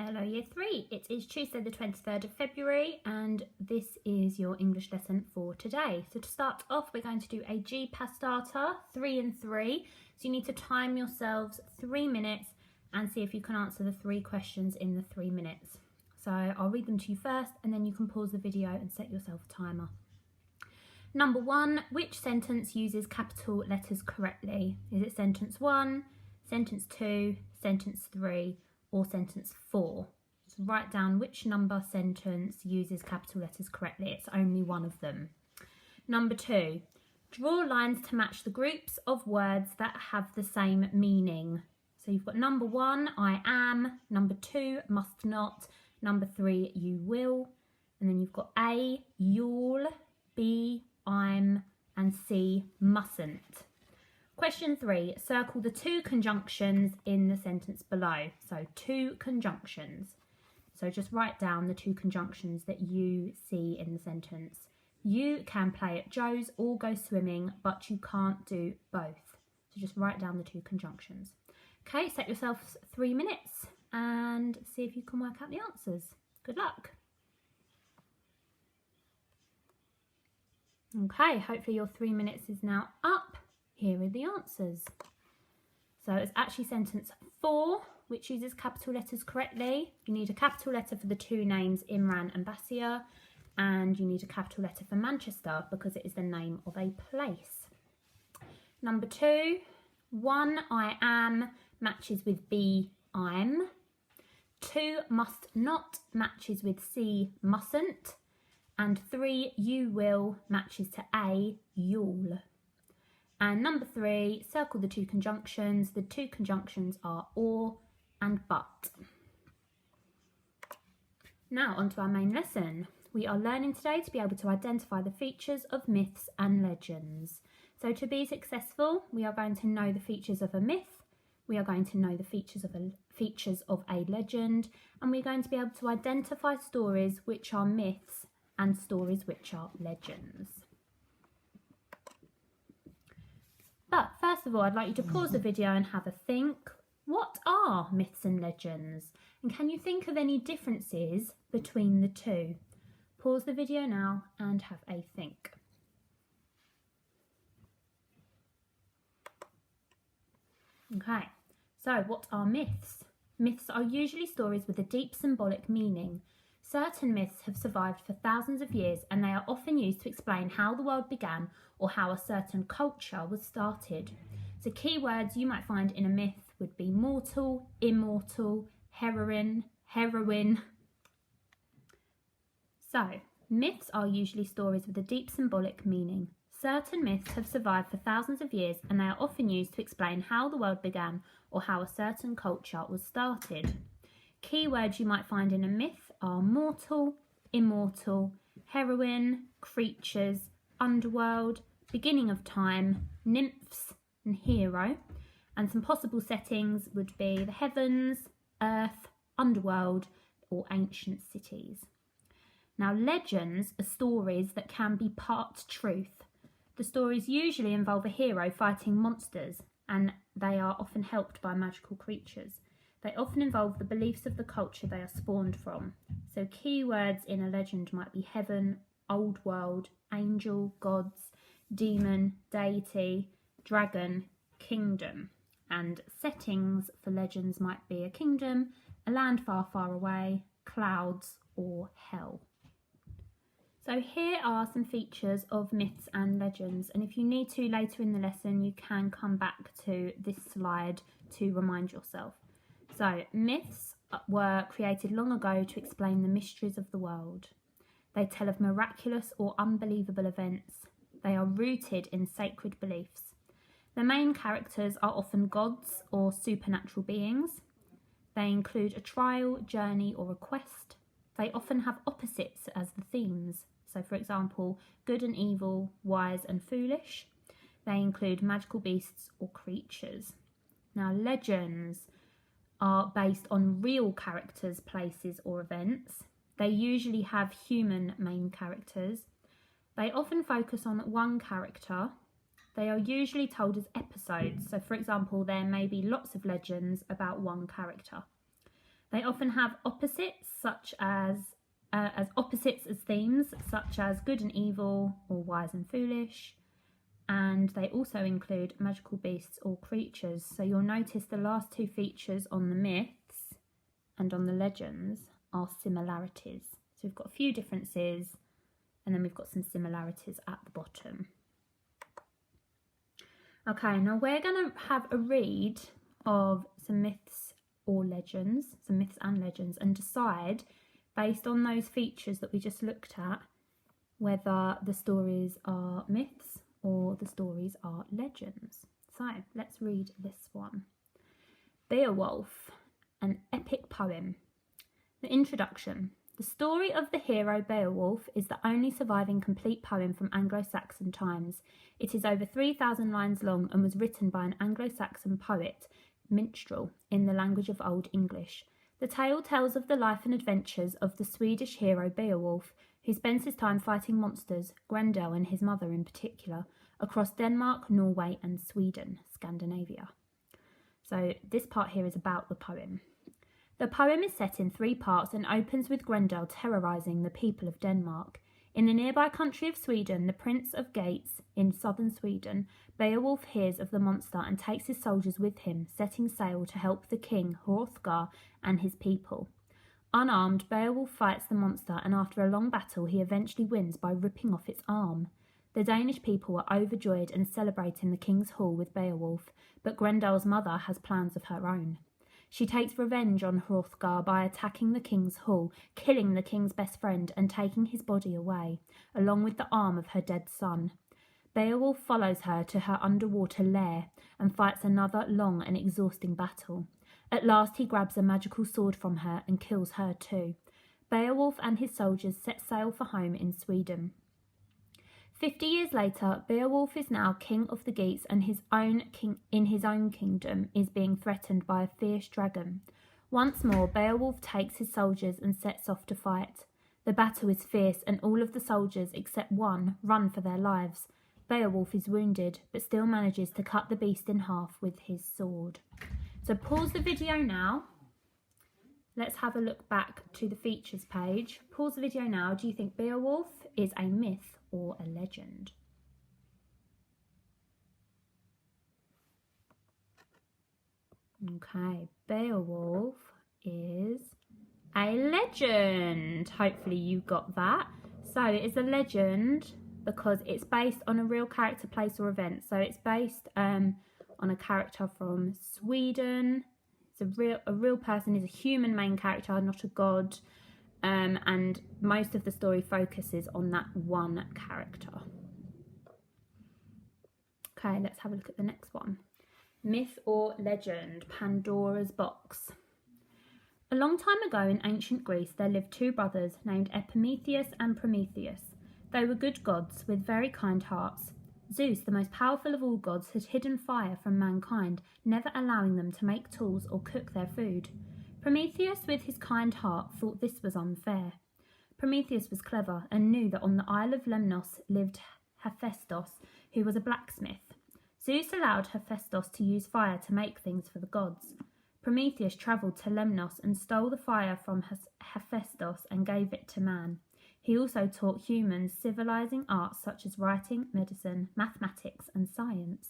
Hello Year 3, it is Tuesday the 23rd of February and this is your English lesson for today. So to start off we're going to do a GPA starter, 3 and 3. So you need to time yourselves 3 minutes and see if you can answer the 3 questions in the 3 minutes. So I'll read them to you first and then you can pause the video and set yourself a timer. Number 1, which sentence uses capital letters correctly? Is it sentence 1, sentence 2, sentence 3 or sentence 4? So write down which number sentence uses capital letters correctly. It's only one of them. Number 2, draw lines to match the groups of words that have the same meaning. So you've got number 1, I am, number 2, must not, number 3, you will, and then you've got A, you'll, B, I'm, and C, mustn't. Question 3, circle the 2 conjunctions in the sentence below. So 2 conjunctions. So just write down the 2 conjunctions that you see in the sentence. You can play at Joe's or go swimming, but you can't do both. So just write down the 2 conjunctions. Okay, set yourself 3 minutes and see if you can work out the answers. Good luck. Okay, hopefully your 3 minutes is now up. Here are the answers. So it's actually sentence 4, which uses capital letters correctly. You need a capital letter for the 2 names Imran and Basia, and you need a capital letter for Manchester because it is the name of a place. Number 2, 1, I am matches with B, I'm. 2, must not matches with C, mustn't. And 3, you will matches to A, you'll. And number 3, circle the 2 conjunctions. The 2 conjunctions are or and but. Now onto our main lesson. We are learning today to be able to identify the features of myths and legends. So to be successful, we are going to know the features of a myth, we are going to know the features of a legend, and we're going to be able to identify stories which are myths and stories which are legends. But first of all, I'd like you to pause the video and have a think. What are myths and legends? And can you think of any differences between the 2? Pause the video now and have a think. Okay, so what are myths? Myths are usually stories with a deep symbolic meaning. Certain myths have survived for thousands of years and they are often used to explain how the world began or how a certain culture was started. So key words you might find in a myth would be mortal, immortal, heroine. So, myths are usually stories with a deep symbolic meaning. Certain myths have survived for thousands of years and they are often used to explain how the world began or how a certain culture was started. Key words you might find in a myth are mortal, immortal, heroine, creatures, underworld, beginning of time, nymphs and hero. And some possible settings would be the heavens, earth, underworld or ancient cities. Now legends are stories that can be part truth. The stories usually involve a hero fighting monsters and they are often helped by magical creatures. They often involve the beliefs of the culture they are spawned from. So key words in a legend might be heaven, old world, angel, gods, demon, deity, dragon, kingdom. And settings for legends might be a kingdom, a land far, far away, clouds, or hell. So here are some features of myths and legends. And if you need to later in the lesson, you can come back to this slide to remind yourself. So, myths were created long ago to explain the mysteries of the world. They tell of miraculous or unbelievable events. They are rooted in sacred beliefs. The main characters are often gods or supernatural beings. They include a trial, journey or a quest. They often have opposites as the themes. So, for example, good and evil, wise and foolish. They include magical beasts or creatures. Now, legends are based on real characters, places or events. They usually have human main characters. They often focus on one character. They are usually told as episodes. So for example, there may be lots of legends about one character. They often have opposites, such as opposites as themes, such as good and evil or wise and foolish. And they also include magical beasts or creatures. So you'll notice the last two features on the myths and on the legends are similarities. So we've got a few differences, and then we've got some similarities at the bottom. Okay, now we're going to have a read of some myths or legends, some myths and legends, and decide, based on those features that we just looked at, whether the stories are myths or the stories are legends. So let's read this one. Beowulf, an epic poem. The introduction. The story of the hero Beowulf is the only surviving complete poem from Anglo-Saxon times. It is over 3,000 lines long and was written by an Anglo-Saxon poet, minstrel, in the language of Old English. The tale tells of the life and adventures of the Swedish hero Beowulf, who spends his time fighting monsters, Grendel and his mother in particular, across Denmark, Norway and Sweden, Scandinavia. So this part here is about the poem. The poem is set in 3 parts and opens with Grendel terrorising the people of Denmark. In the nearby country of Sweden, the Prince of Gates, in southern Sweden, Beowulf hears of the monster and takes his soldiers with him, setting sail to help the king Hrothgar and his people. Unarmed, Beowulf fights the monster, and after a long battle he eventually wins by ripping off its arm. The Danish people are overjoyed and celebrate in the king's hall with Beowulf, but Grendel's mother has plans of her own. She takes revenge on Hrothgar by attacking the king's hall, killing the king's best friend and taking his body away, along with the arm of her dead son. Beowulf follows her to her underwater lair and fights another long and exhausting battle. At last he grabs a magical sword from her and kills her too. Beowulf and his soldiers set sail for home in Sweden. 50 years later, Beowulf is now king of the Geats, and in his own kingdom is being threatened by a fierce dragon. Once more, Beowulf takes his soldiers and sets off to fight. The battle is fierce, and all of the soldiers except one run for their lives. Beowulf is wounded, but still manages to cut the beast in half with his sword. So pause the video now. Let's have a look back to the features page. Pause the video now. Do you think Beowulf is a myth or a legend? Okay, Beowulf is a legend. Hopefully you got that. So it is a legend because it's based on a real character, place or event. So it's based on a character from Sweden. It's a real person, is a human main character, not a god. And most of the story focuses on that one character. Okay, let's have a look at the next one. Myth or legend, Pandora's box. A long time ago in ancient Greece, there lived 2 brothers named Epimetheus and Prometheus. They were good gods with very kind hearts. Zeus, the most powerful of all gods, had hidden fire from mankind, never allowing them to make tools or cook their food. Prometheus, with his kind heart, thought this was unfair. Prometheus was clever and knew that on the Isle of Lemnos lived Hephaestus, who was a blacksmith. Zeus allowed Hephaestus to use fire to make things for the gods. Prometheus travelled to Lemnos and stole the fire from Hephaestus and gave it to man. He also taught humans civilizing arts such as writing, medicine, mathematics, and science.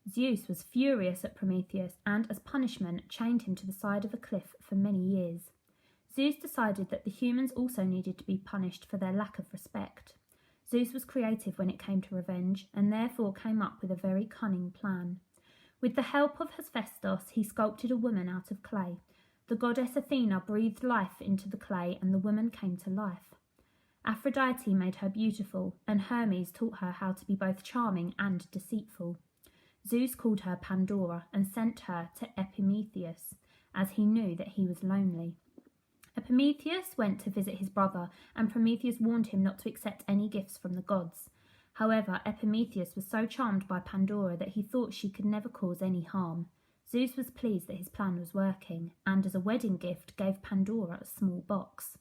Zeus was furious at Prometheus and, as punishment, chained him to the side of a cliff for many years. Zeus decided that the humans also needed to be punished for their lack of respect. Zeus was creative when it came to revenge, and therefore came up with a very cunning plan. With the help of Hephaestus, he sculpted a woman out of clay. The goddess Athena breathed life into the clay, and the woman came to life. Aphrodite made her beautiful, and Hermes taught her how to be both charming and deceitful. Zeus called her Pandora and sent her to Epimetheus, as he knew that he was lonely. Epimetheus went to visit his brother, and Prometheus warned him not to accept any gifts from the gods. However, Epimetheus was so charmed by Pandora that he thought she could never cause any harm. Zeus was pleased that his plan was working, and as a wedding gift gave Pandora a small box.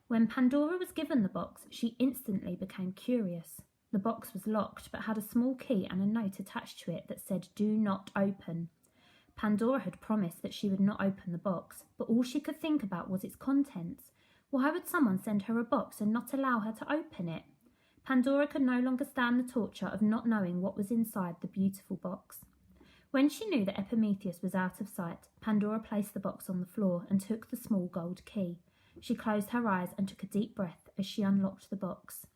When Pandora was given the box, she instantly became curious. The box was locked, but had a small key and a note attached to it that said, "Do not open." Pandora had promised that she would not open the box, but all she could think about was its contents. Why would someone send her a box and not allow her to open it? Pandora could no longer stand the torture of not knowing what was inside the beautiful box. When she knew that Epimetheus was out of sight, Pandora placed the box on the floor and took the small gold key. She closed her eyes and took a deep breath as she unlocked the box.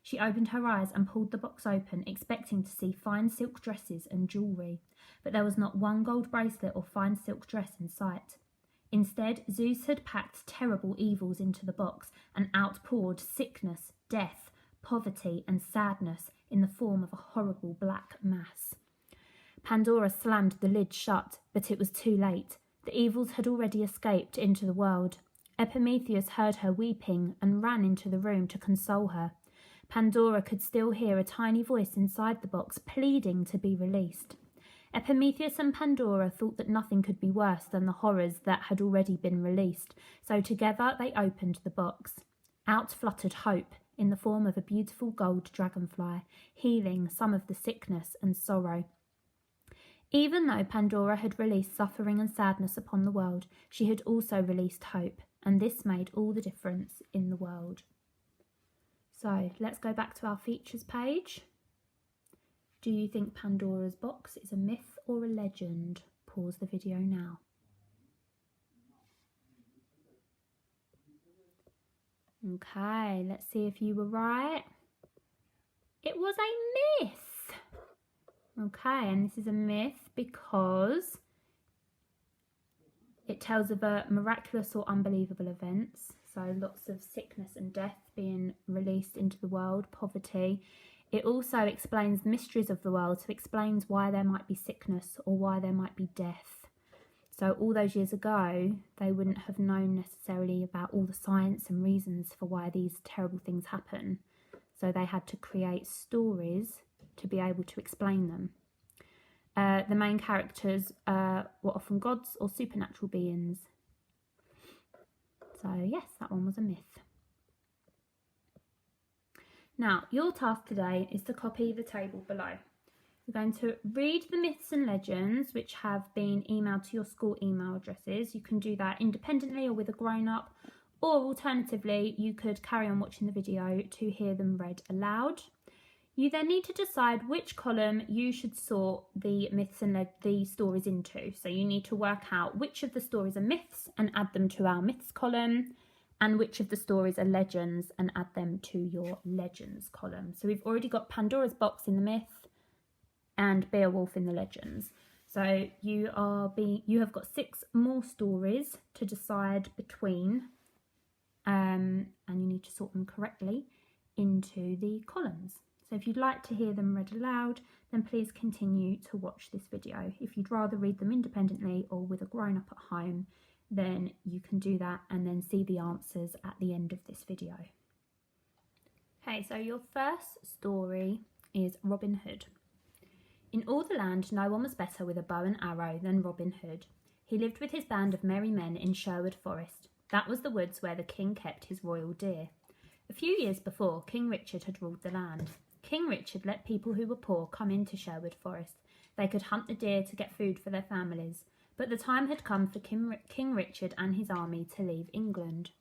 She opened her eyes and pulled the box open, expecting to see fine silk dresses and jewellery, but there was not one gold bracelet or fine silk dress in sight. Instead, Zeus had packed terrible evils into the box and outpoured sickness, death, poverty and sadness in the form of a horrible black mass. Pandora slammed the lid shut, but it was too late. The evils had already escaped into the world. Epimetheus heard her weeping and ran into the room to console her. Pandora could still hear a tiny voice inside the box pleading to be released. Epimetheus and Pandora thought that nothing could be worse than the horrors that had already been released, so together they opened the box. Out fluttered Hope in the form of a beautiful gold dragonfly, healing some of the sickness and sorrow. Even though Pandora had released suffering and sadness upon the world, she had also released hope, and this made all the difference in the world. So let's go back to our features page. Do you think Pandora's box is a myth or a legend? Pause the video now. Okay, let's see if you were right. It was a myth. Okay, and this is a myth because it tells of miraculous or unbelievable events. So lots of sickness and death being released into the world, poverty. It also explains the mysteries of the world, so it explains why there might be sickness or why there might be death. So all those years ago, they wouldn't have known necessarily about all the science and reasons for why these terrible things happen. So they had to create stories to be able to explain them. The main characters were often gods or supernatural beings. So yes, that one was a myth. Now, your task today is to copy the table below. We're going to read the myths and legends which have been emailed to your school email addresses. You can do that independently or with a grown-up, or alternatively, you could carry on watching the video to hear them read aloud. You then need to decide which column you should sort the myths and the stories into. So you need to work out which of the stories are myths and add them to our myths column, and which of the stories are legends and add them to your legends column. So we've already got Pandora's box in the myth and Beowulf in the legends. So you have got 6 more stories to decide between, and you need to sort them correctly into the columns. So if you'd like to hear them read aloud, then please continue to watch this video. If you'd rather read them independently or with a grown-up at home, then you can do that and then see the answers at the end of this video. Okay, so your first story is Robin Hood. In all the land, no one was better with a bow and arrow than Robin Hood. He lived with his band of merry men in Sherwood Forest. That was the woods where the king kept his royal deer. A few years before, King Richard had ruled the land. King Richard let people who were poor come into Sherwood Forest. They could hunt the deer to get food for their families. But the time had come for King Richard and his army to leave England.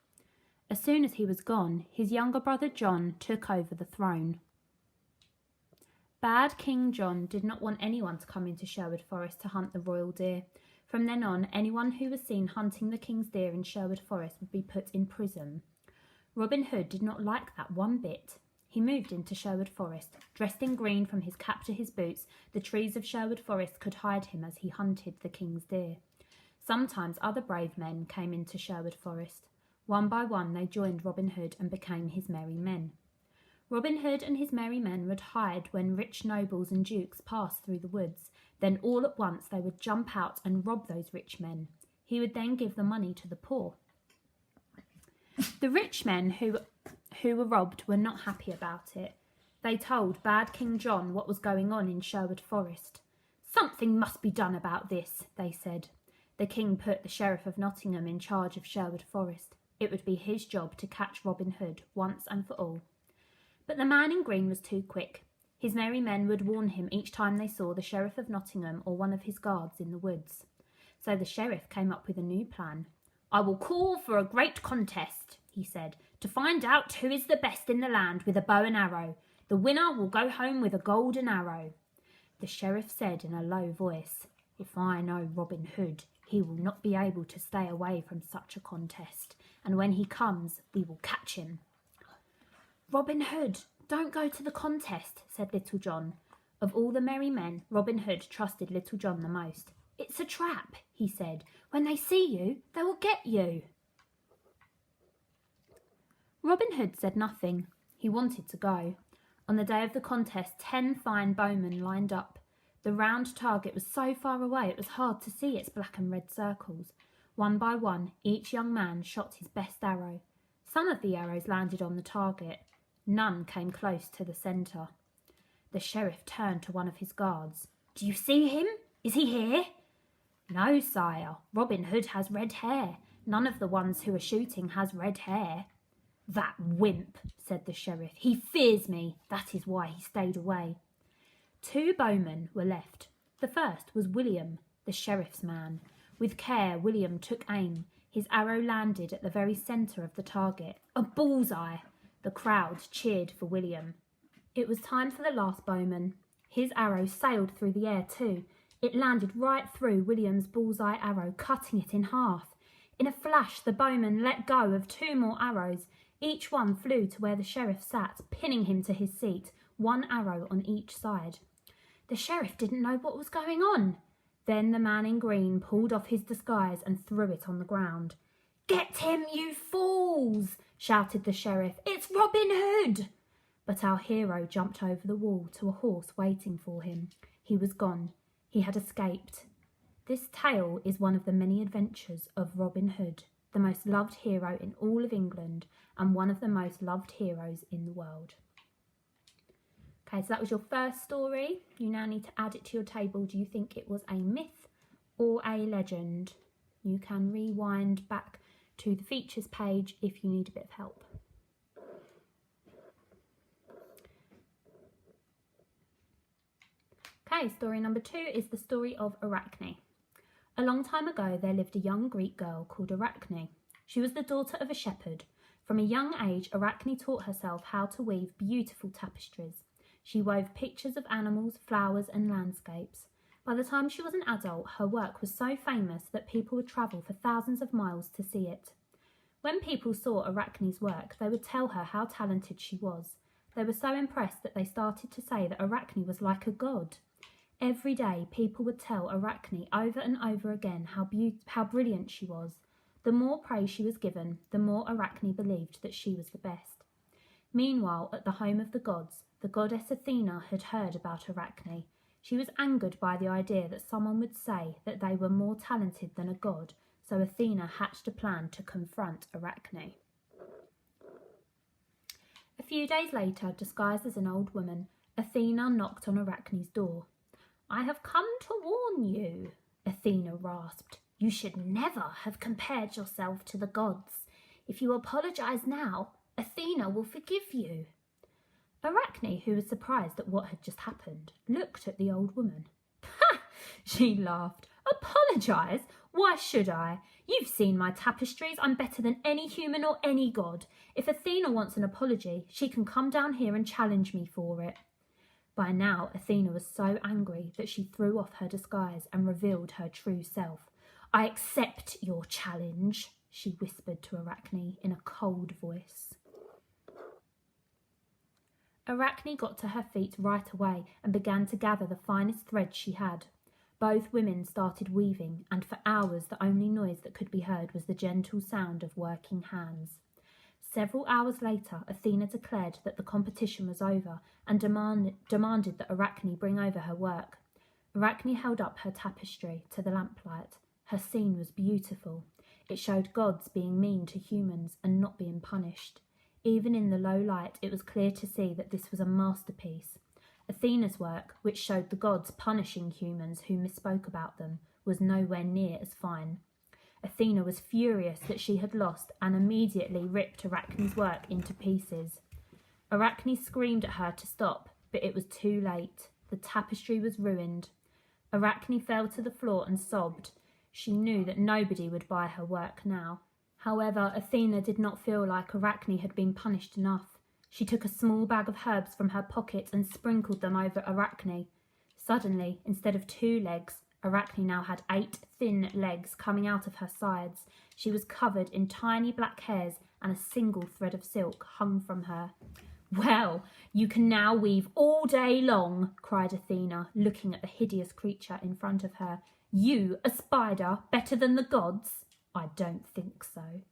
As soon as he was gone, his younger brother John took over the throne. Bad King John did not want anyone to come into Sherwood Forest to hunt the royal deer. From then on, anyone who was seen hunting the king's deer in Sherwood Forest would be put in prison. Robin Hood did not like that one bit. He moved into Sherwood Forest. Dressed in green from his cap to his boots, the trees of Sherwood Forest could hide him as he hunted the king's deer. Sometimes other brave men came into Sherwood Forest. One by one they joined Robin Hood and became his merry men. Robin Hood and his merry men would hide when rich nobles and dukes passed through the woods. Then all at once they would jump out and rob those rich men. He would then give the money to the poor. The rich men who were robbed were not happy about it. They told bad King John what was going on in Sherwood Forest. "Something must be done about this," they said. The king put the Sheriff of Nottingham in charge of Sherwood Forest. It would be his job to catch Robin Hood once and for all. But the man in green was too quick. His merry men would warn him each time they saw the Sheriff of Nottingham or one of his guards in the woods. So the sheriff came up with a new plan. "I will call for a great contest," he said, "to find out who is the best in the land with a bow and arrow. The winner will go home with a golden arrow." The sheriff said in a low voice, "If I know Robin Hood, he will not be able to stay away from such a contest, and when he comes, we will catch him." "Robin Hood, don't go to the contest," said Little John. Of all the merry men, Robin Hood trusted Little John the most. "It's a trap," he said. "When they see you, they will get you." Robin Hood said nothing. He wanted to go. On the day of the contest, 10 fine bowmen lined up. The round target was so far away it was hard to see its black and red circles. One by one, each young man shot his best arrow. Some of the arrows landed on the target. None came close to the centre. The sheriff turned to one of his guards. "Do you see him? Is he here?" "No, sire. Robin Hood has red hair. None of the ones who are shooting has red hair." "That wimp," said the sheriff. "He fears me. That is why he stayed away." 2 bowmen were left. The first was William, the sheriff's man. With care, William took aim. His arrow landed at the very centre of the target. A bullseye! The crowd cheered for William. It was time for the last bowman. His arrow sailed through the air too. It landed right through William's bullseye arrow, cutting it in half. In a flash, the bowman let go of 2 more arrows. Each one flew to where the sheriff sat, pinning him to his seat, 1 arrow on each side. The sheriff didn't know what was going on. Then the man in green pulled off his disguise and threw it on the ground. "Get him, you fools!" shouted the sheriff. "It's Robin Hood!" But our hero jumped over the wall to a horse waiting for him. He was gone. He had escaped. This tale is one of the many adventures of Robin Hood, the most loved hero in all of England and one of the most loved heroes in the world. Okay, so that was your first story. You now need to add it to your table. Do you think it was a myth or a legend? You can rewind back to the features page if you need a bit of help. Okay, story number 2 is the story of Arachne. A long time ago, there lived a young Greek girl called Arachne. She was the daughter of a shepherd. From a young age, Arachne taught herself how to weave beautiful tapestries. She wove pictures of animals, flowers, and landscapes. By the time she was an adult, her work was so famous that people would travel for thousands of miles to see it. When people saw Arachne's work, they would tell her how talented she was. They were so impressed that they started to say that Arachne was like a god. Every day, people would tell Arachne over and over again how brilliant she was. The more praise she was given, the more Arachne believed that she was the best. Meanwhile, at the home of the gods, the goddess Athena had heard about Arachne. She was angered by the idea that someone would say that they were more talented than a god, so Athena hatched a plan to confront Arachne. A few days later, disguised as an old woman, Athena knocked on Arachne's door. "I have come to warn you," Athena rasped. "You should never have compared yourself to the gods. If you apologise now, Athena will forgive you." Arachne, who was surprised at what had just happened, looked at the old woman. "Ha!" she laughed. "Apologise? Why should I? You've seen my tapestries. I'm better than any human or any god. If Athena wants an apology, she can come down here and challenge me for it." By now, Athena was so angry that she threw off her disguise and revealed her true self. "I accept your challenge," she whispered to Arachne in a cold voice. Arachne got to her feet right away and began to gather the finest threads she had. Both women started weaving, and for hours the only noise that could be heard was the gentle sound of working hands. Several hours later, Athena declared that the competition was over and demanded that Arachne bring over her work. Arachne held up her tapestry to the lamplight. Her scene was beautiful. It showed gods being mean to humans and not being punished. Even in the low light, it was clear to see that this was a masterpiece. Athena's work, which showed the gods punishing humans who misspoke about them, was nowhere near as fine. Athena was furious that she had lost and immediately ripped Arachne's work into pieces. Arachne screamed at her to stop, but it was too late. The tapestry was ruined. Arachne fell to the floor and sobbed. She knew that nobody would buy her work now. However, Athena did not feel like Arachne had been punished enough. She took a small bag of herbs from her pocket and sprinkled them over Arachne. Suddenly, instead of 2 legs, Arachne now had 8 thin legs coming out of her sides. She was covered in tiny black hairs and a single thread of silk hung from her. "Well, you can now weave all day long," cried Athena, looking at the hideous creature in front of her. "You, a spider, better than the gods? I don't think so."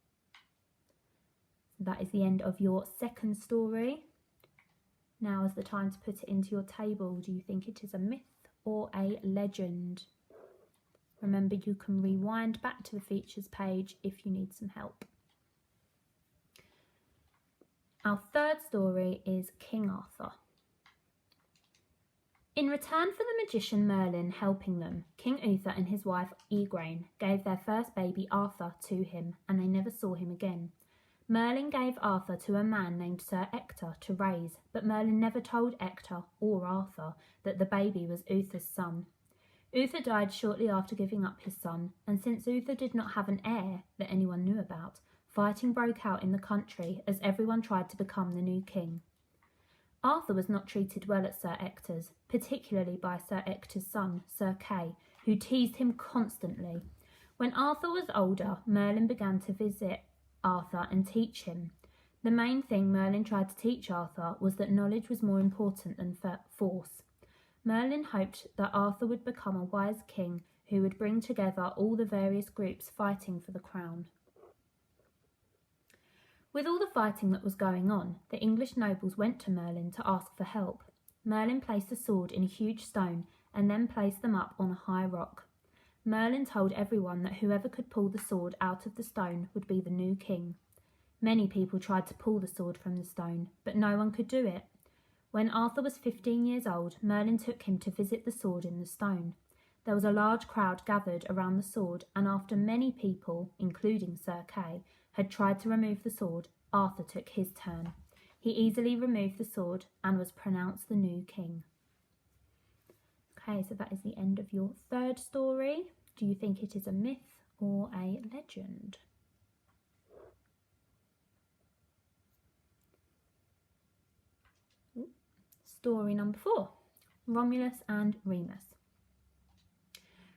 That is the end of your second story. Now is the time to put it into your table. Do you think it is a myth or a legend? Remember, you can rewind back to the features page if you need some help. Our third story is King Arthur. In return for the magician Merlin helping them, King Uther and his wife Igraine gave their first baby Arthur to him, and they never saw him again. Merlin gave Arthur to a man named Sir Ector to raise, but Merlin never told Ector or Arthur that the baby was Uther's son. Uther died shortly after giving up his son, and since Uther did not have an heir that anyone knew about, fighting broke out in the country as everyone tried to become the new king. Arthur was not treated well at Sir Ector's, particularly by Sir Ector's son, Sir Kay, who teased him constantly. When Arthur was older, Merlin began to visit Arthur and teach him. The main thing Merlin tried to teach Arthur was that knowledge was more important than force. Merlin hoped that Arthur would become a wise king who would bring together all the various groups fighting for the crown. With all the fighting that was going on, the English nobles went to Merlin to ask for help. Merlin placed a sword in a huge stone and then placed them up on a high rock. Merlin told everyone that whoever could pull the sword out of the stone would be the new king. Many people tried to pull the sword from the stone, but no one could do it. When Arthur was 15 years old, Merlin took him to visit the sword in the stone. There was a large crowd gathered around the sword, and after many people, including Sir Kay, had tried to remove the sword, Arthur took his turn. He easily removed the sword and was pronounced the new king. Okay, so that is the end of your third story. Do you think it is a myth or a legend? Story number 4, Romulus and Remus.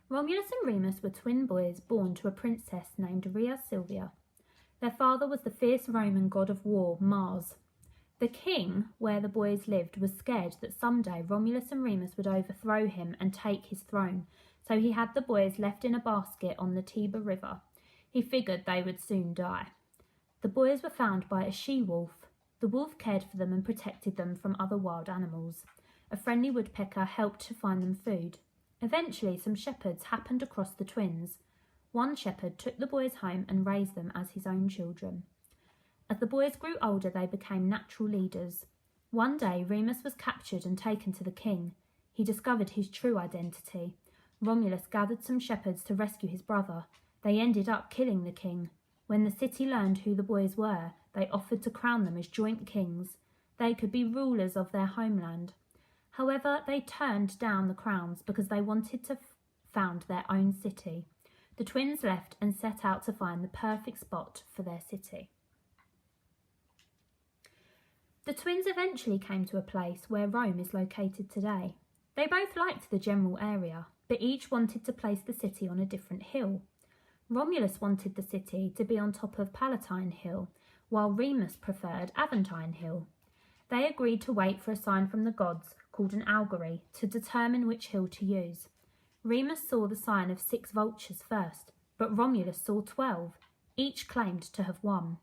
Romulus and Remus were twin boys born to a princess named Rhea Silvia. Their father was the fierce Roman god of war, Mars. The king, where the boys lived, was scared that someday Romulus and Remus would overthrow him and take his throne, so he had the boys left in a basket on the Tiber River. He figured they would soon die. The boys were found by a she-wolf. The wolf cared for them and protected them from other wild animals. A friendly woodpecker helped to find them food. Eventually, some shepherds happened across the twins. One shepherd took the boys home and raised them as his own children. As the boys grew older, they became natural leaders. One day, Remus was captured and taken to the king. He discovered his true identity. Romulus gathered some shepherds to rescue his brother. They ended up killing the king. When the city learned who the boys were, they offered to crown them as joint kings. They could be rulers of their homeland. However, they turned down the crowns because they wanted to found their own city. The twins left and set out to find the perfect spot for their city. The twins eventually came to a place where Rome is located today. They both liked the general area, but each wanted to place the city on a different hill. Romulus wanted the city to be on top of Palatine Hill, while Remus preferred Aventine Hill. They agreed to wait for a sign from the gods, called an augury, to determine which hill to use. Remus saw the sign of 6 vultures first, but Romulus saw 12. Each claimed to have won.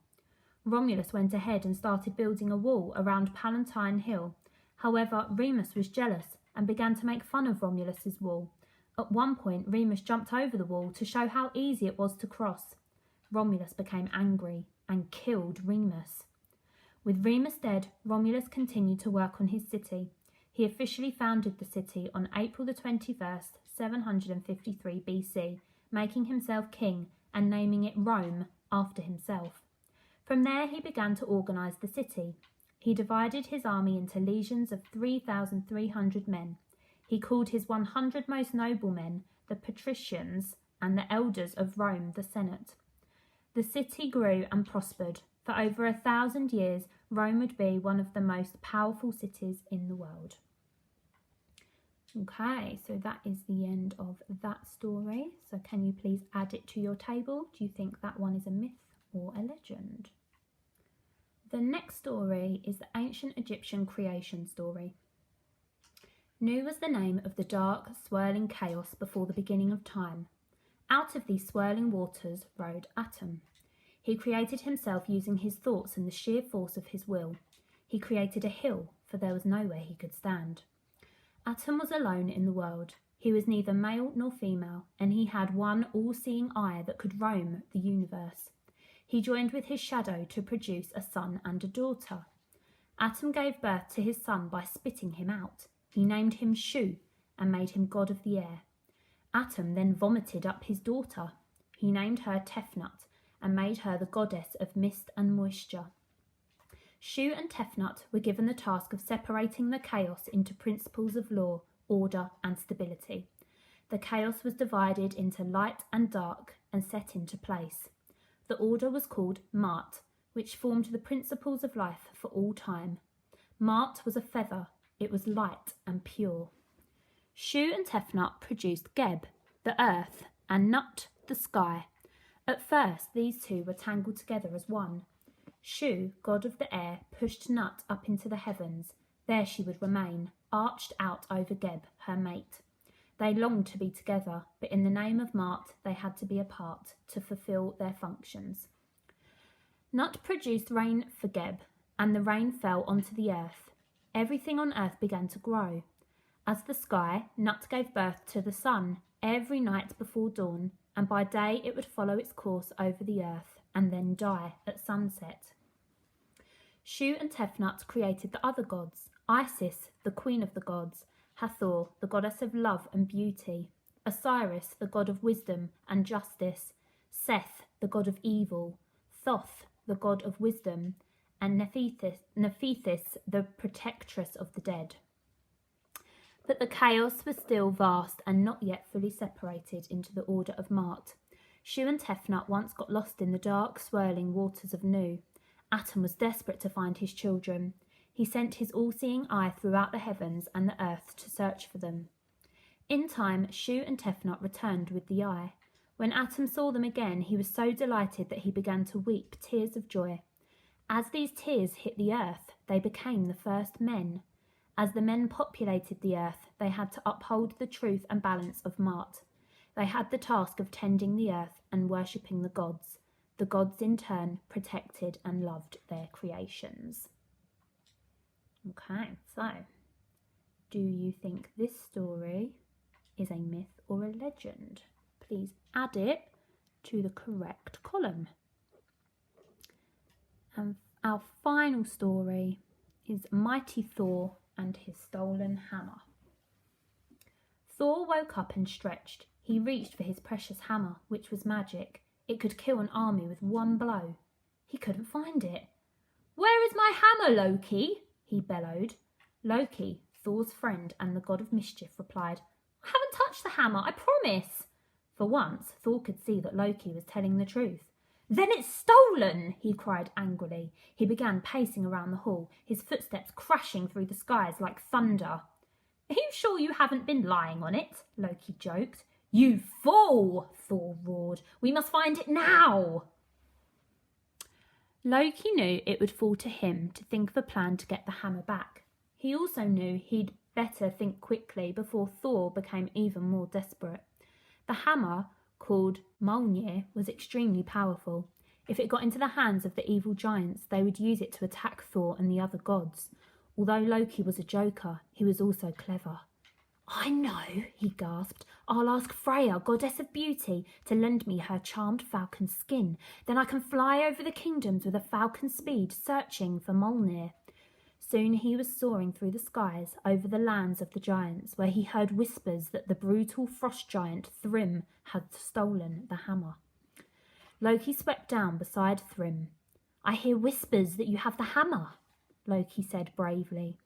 Romulus went ahead and started building a wall around Palatine Hill. However, Remus was jealous and began to make fun of Romulus's wall. At one point, Remus jumped over the wall to show how easy it was to cross. Romulus became angry and killed Remus. With Remus dead, Romulus continued to work on his city. He officially founded the city on April the 21st, 753 BC, making himself king and naming it Rome after himself. From there, he began to organise the city. He divided his army into legions of 3,300 men. He called his 100 most noble men the patricians and the elders of Rome, the Senate. The city grew and prospered. For over 1,000 years, Rome would be one of the most powerful cities in the world. Okay, so that is the end of that story. So can you please add it to your table? Do you think that one is a myth or a legend? The next story is the ancient Egyptian creation story. Nu was the name of the dark, swirling chaos before the beginning of time. Out of these swirling waters rode Atum. He created himself using his thoughts and the sheer force of his will. He created a hill, for there was nowhere he could stand. Atum was alone in the world. He was neither male nor female, and he had one all-seeing eye that could roam the universe. He joined with his shadow to produce a son and a daughter. Atum gave birth to his son by spitting him out. He named him Shu and made him god of the air. Atum then vomited up his daughter. He named her Tefnut and made her the goddess of mist and moisture. Shu and Tefnut were given the task of separating the chaos into principles of law, order and stability. The chaos was divided into light and dark and set into place. The order was called Mart, which formed the principles of life for all time. Mart was a feather. It was light and pure. Shu and Tefnut produced Geb, the earth, and Nut, the sky. At first, these two were tangled together as one. Shu, god of the air, pushed Nut up into the heavens. There she would remain, arched out over Geb, her mate. They longed to be together, but in the name of Mart, they had to be apart to fulfill their functions. Nut produced rain for Geb, and the rain fell onto the earth. Everything on earth began to grow. As the sky, Nut gave birth to the sun every night before dawn, and by day it would follow its course over the earth and then die at sunset. Shu and Tefnut created the other gods: Isis, the queen of the gods; Hathor, the goddess of love and beauty; Osiris, the god of wisdom and justice; Seth, the god of evil; Thoth, the god of wisdom; and Nephthys, the protectress of the dead. But the chaos was still vast and not yet fully separated into the order of Mart. Shu and Tefnut once got lost in the dark, swirling waters of Nu. Atum was desperate to find his children. He sent his all-seeing eye throughout the heavens and the earth to search for them. In time, Shu and Tefnut returned with the eye. When Atum saw them again, he was so delighted that he began to weep tears of joy. As these tears hit the earth, they became the first men. As the men populated the earth, they had to uphold the truth and balance of Mart. They had the task of tending the earth and worshipping the gods. The gods in turn protected and loved their creations. Okay, so do you think this story is a myth or a legend? Please add it to the correct column. And our final story is Mighty Thor and his stolen hammer. Thor woke up and stretched. He reached for his precious hammer, which was magic. It could kill an army with one blow. He couldn't find it. "Where is my hammer, Loki?" he bellowed. Loki, Thor's friend and the god of mischief, replied, "I haven't touched the hammer, I promise." For once, Thor could see that Loki was telling the truth. "Then it's stolen!" he cried angrily. He began pacing around the hall, his footsteps crashing through the skies like thunder. "Are you sure you haven't been lying on it?" Loki joked. "You fool!" Thor roared. "We must find it now!" Loki knew it would fall to him to think of a plan to get the hammer back. He also knew he'd better think quickly before Thor became even more desperate. The hammer, called Mjolnir, was extremely powerful. If it got into the hands of the evil giants, they would use it to attack Thor and the other gods. Although Loki was a joker, he was also clever. "I know," he gasped. "I'll ask Freya, goddess of beauty, to lend me her charmed falcon skin. Then I can fly over the kingdoms with a falcon's speed, searching for Mjolnir." Soon he was soaring through the skies over the lands of the giants, where he heard whispers that the brutal frost giant Thrym had stolen the hammer. Loki swept down beside Thrym. "I hear whispers that you have the hammer," Loki said bravely.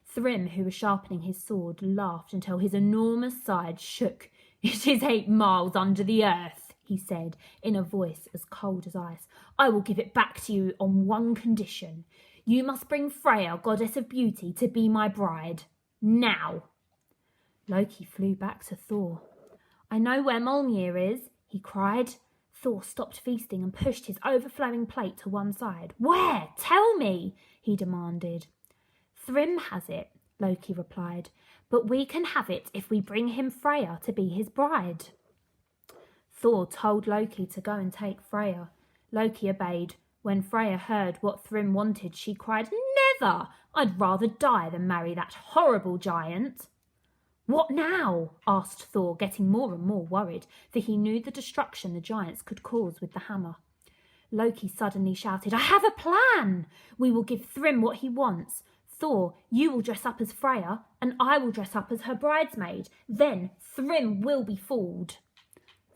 Thrym, who was sharpening his sword, laughed until his enormous sides shook. It is 8 miles under the earth, he said, in a voice as cold as ice. I will give it back to you on one condition. You must bring Freya, goddess of beauty, to be my bride. Now. Loki flew back to Thor. I know where Mjolnir is, he cried. Thor stopped feasting and pushed his overflowing plate to one side. Where? Tell me, he demanded. Thrym has it, Loki replied, but we can have it if we bring him Freya to be his bride. Thor told Loki to go and take Freya. Loki obeyed. When Freya heard what Thrym wanted, she cried, Never! I'd rather die than marry that horrible giant. What now? Asked Thor, getting more and more worried, for he knew the destruction the giants could cause with the hammer. Loki suddenly shouted, I have a plan! We will give Thrym what he wants. Thor, you will dress up as Freya, and I will dress up as her bridesmaid. Then Thrym will be fooled.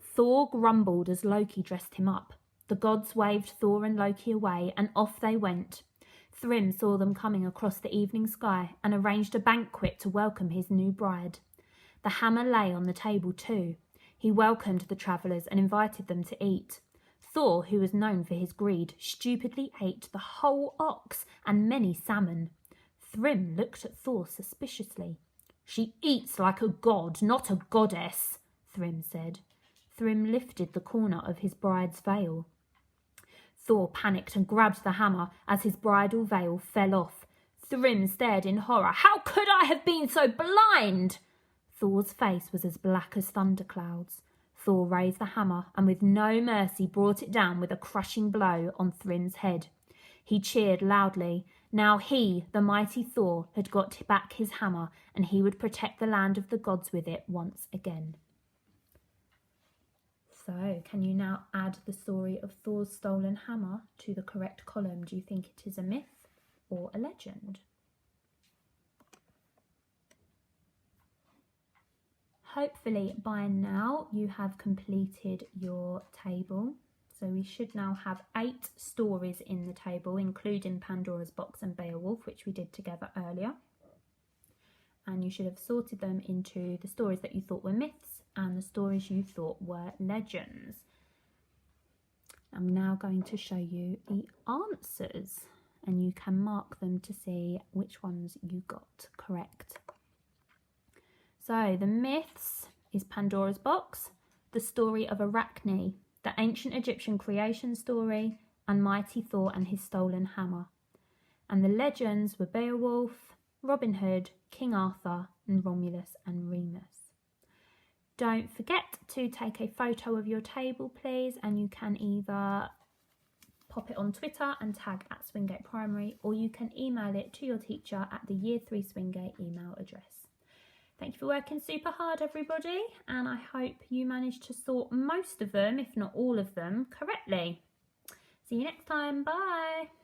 Thor grumbled as Loki dressed him up. The gods waved Thor and Loki away, and off they went. Thrym saw them coming across the evening sky and arranged a banquet to welcome his new bride. The hammer lay on the table too. He welcomed the travellers and invited them to eat. Thor, who was known for his greed, stupidly ate the whole ox and many salmon. Thrym looked at Thor suspiciously. She eats like a god, not a goddess, Thrym said. Thrym lifted the corner of his bride's veil. Thor panicked and grabbed the hammer as his bridal veil fell off. Thrym stared in horror. How could I have been so blind? Thor's face was as black as thunderclouds. Thor raised the hammer and with no mercy brought it down with a crushing blow on Thrym's head. He cheered loudly. Now he, the mighty Thor, had got back his hammer, and he would protect the land of the gods with it once again. So, can you now add the story of Thor's stolen hammer to the correct column? Do you think it is a myth or a legend? Hopefully by now you have completed your table. So we should now have 8 stories in the table, including Pandora's Box and Beowulf, which we did together earlier. And you should have sorted them into the stories that you thought were myths and the stories you thought were legends. I'm now going to show you the answers, and you can mark them to see which ones you got correct. So the myths is Pandora's Box, the story of Arachne, the ancient Egyptian creation story, and mighty Thor and his stolen hammer. And the legends were Beowulf, Robin Hood, King Arthur, and Romulus and Remus. Don't forget to take a photo of your table, please, and you can either pop it on Twitter and tag at Swingate Primary, or you can email it to your teacher at the Year 3 Swingate email address. Thank you for working super hard, everybody, and I hope you managed to sort most of them, if not all of them, correctly. See you next time. Bye.